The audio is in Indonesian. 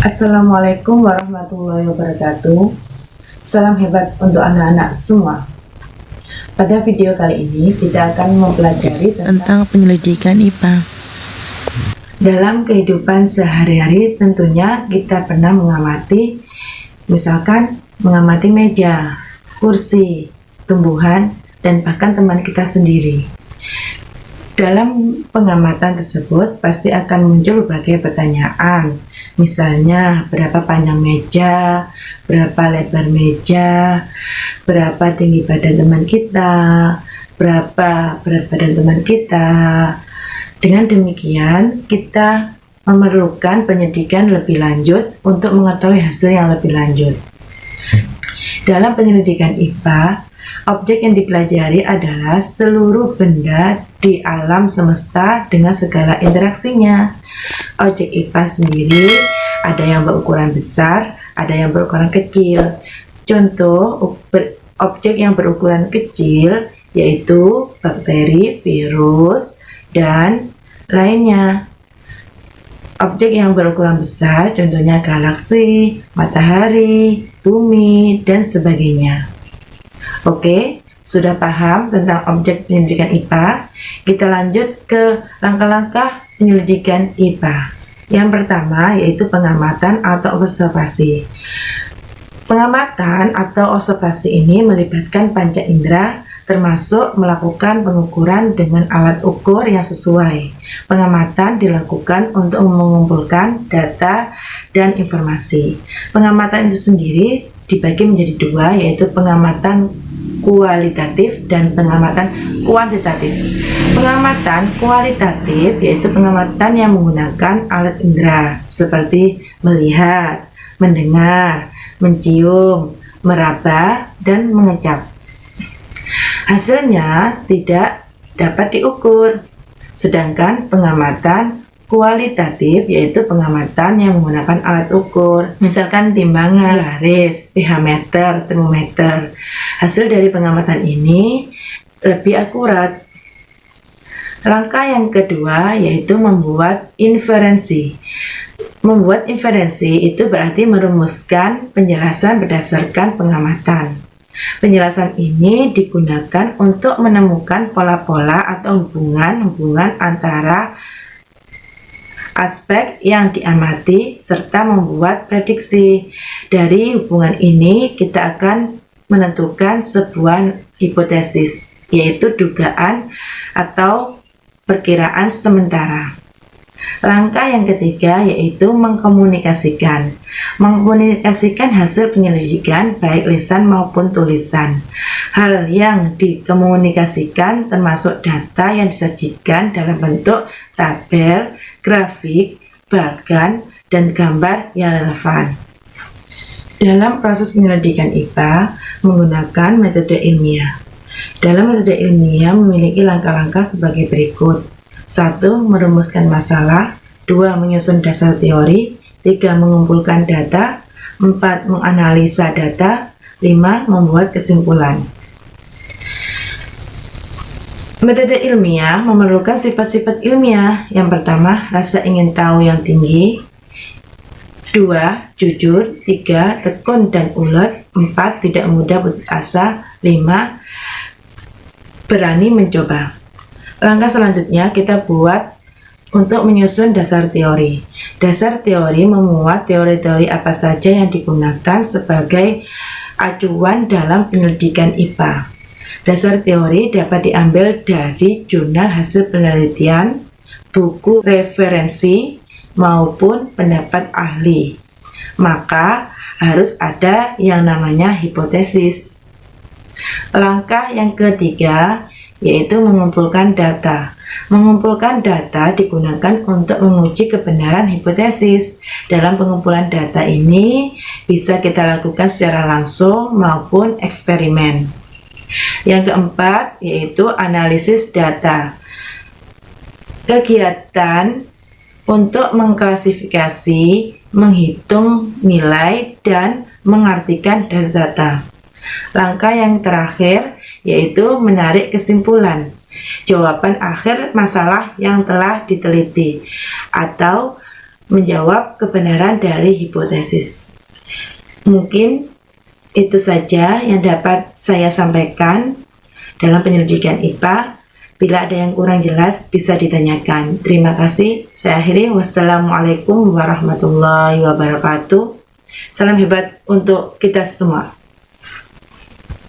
Assalamualaikum warahmatullahi wabarakatuh. Salam hebat untuk anak-anak semua. Pada video kali ini kita akan mempelajari tentang penyelidikan IPA. Dalam kehidupan sehari-hari tentunya kita pernah mengamati, misalkan mengamati meja, kursi, tumbuhan, dan bahkan teman kita sendiri. Dalam pengamatan tersebut pasti akan muncul berbagai pertanyaan. Misalnya, berapa panjang meja, berapa lebar meja, berapa tinggi badan teman kita, berapa berat badan teman kita. Dengan demikian, kita memerlukan penyelidikan lebih lanjut untuk mengetahui hasil yang lebih lanjut. Dalam penyelidikan IPA, objek yang dipelajari adalah seluruh benda di alam semesta dengan segala interaksinya. Objek IPA sendiri ada yang berukuran besar, ada yang berukuran kecil. Contoh objek yang berukuran kecil yaitu bakteri, virus, dan lainnya. Objek yang berukuran besar contohnya galaksi, matahari, bumi, dan sebagainya. Oke, sudah paham tentang objek penyelidikan IPA? Kita lanjut ke langkah-langkah penyelidikan IPA. Yang pertama yaitu pengamatan atau observasi. Pengamatan atau observasi ini melibatkan panca indera, termasuk melakukan pengukuran dengan alat ukur yang sesuai. Pengamatan dilakukan untuk mengumpulkan data dan informasi. Pengamatan itu sendiri dibagi menjadi dua, yaitu pengamatan kualitatif dan pengamatan kuantitatif. Pengamatan kualitatif yaitu pengamatan yang menggunakan alat indera seperti melihat, mendengar, mencium, meraba, dan mengecap. Hasilnya tidak dapat diukur. Sedangkan pengamatan kualitatif yaitu pengamatan yang menggunakan alat ukur, misalkan timbangan, garis, pH meter, termometer. Hasil dari pengamatan ini lebih akurat. Langkah yang kedua yaitu membuat inferensi. Membuat inferensi itu berarti merumuskan penjelasan berdasarkan pengamatan. Penjelasan ini digunakan untuk menemukan pola-pola atau hubungan-hubungan antara aspek yang diamati serta membuat prediksi. Dari hubungan ini kita akan menentukan sebuah hipotesis, yaitu dugaan atau perkiraan sementara. Langkah yang ketiga yaitu mengkomunikasikan. Mengkomunikasikan hasil penyelidikan baik lisan maupun tulisan. Hal yang dikomunikasikan termasuk data yang disajikan dalam bentuk tabel, grafik, bahkan dan gambar yang relevan. Dalam proses penyelidikan IPA menggunakan metode ilmiah. Dalam metode ilmiah memiliki langkah-langkah sebagai berikut. 1. Merumuskan masalah. 2. Menyusun dasar teori. 3. Mengumpulkan data. 4. Menganalisa data. 5. Membuat kesimpulan. Metode ilmiah memerlukan sifat-sifat ilmiah. Yang pertama, rasa ingin tahu yang tinggi. 2. Jujur. 3. Tekun dan ulet. 4. Tidak mudah putus asa. 5. Berani mencoba. Langkah selanjutnya kita buat untuk menyusun dasar teori. Dasar teori memuat teori-teori apa saja yang digunakan sebagai acuan dalam penyelidikan IPA. Dasar teori dapat diambil dari jurnal hasil penelitian, buku referensi, maupun pendapat ahli. Maka harus ada yang namanya hipotesis. Langkah yang ketiga yaitu mengumpulkan data. Mengumpulkan data digunakan untuk menguji kebenaran hipotesis. Dalam pengumpulan data ini bisa kita lakukan secara langsung maupun eksperimen. Yang keempat yaitu analisis data. Kegiatan untuk mengklasifikasi, menghitung nilai, dan mengartikan data-data. Langkah yang terakhir yaitu menarik kesimpulan, jawaban akhir masalah yang telah diteliti, atau menjawab kebenaran dari hipotesis. Mungkin itu saja yang dapat saya sampaikan dalam penyelidikan IPA. Bila ada yang kurang jelas bisa ditanyakan. Terima kasih. Saya akhiri. Wassalamualaikum warahmatullahi wabarakatuh. Salam hebat untuk kita semua.